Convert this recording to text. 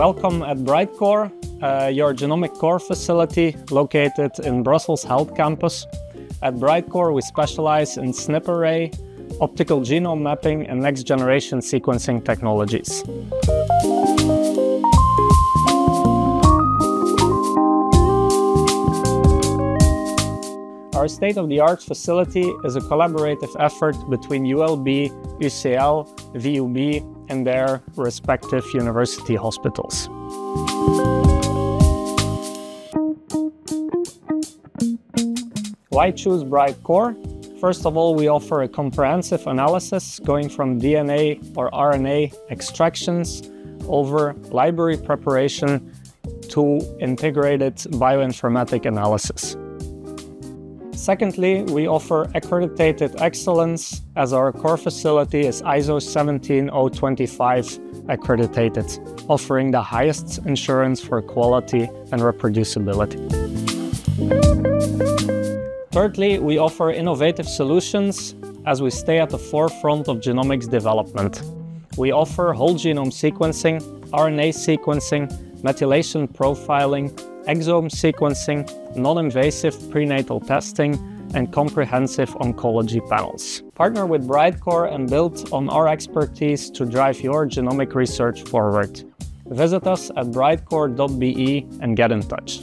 Welcome at BrightCore, your genomic core facility located in Brussels Health Campus. At BrightCore, we specialize in SNP array, optical genome mapping, and next-generation sequencing technologies. Our state-of-the-art facility is a collaborative effort between ULB, UCL, VUB, and their respective university hospitals. Why choose BrightCore? First of all, we offer a comprehensive analysis going from DNA or RNA extractions over library preparation to integrated bioinformatic analysis. Secondly, we offer accredited excellence as our core facility is ISO 17025 accredited, offering the highest assurance for quality and reproducibility. Thirdly, we offer innovative solutions as we stay at the forefront of genomics development. We offer whole genome sequencing, RNA sequencing, methylation profiling, exome sequencing, non-invasive prenatal testing, and comprehensive oncology panels. Partner with BrightCore and build on our expertise to drive your genomic research forward. Visit us at brightcore.be and get in touch.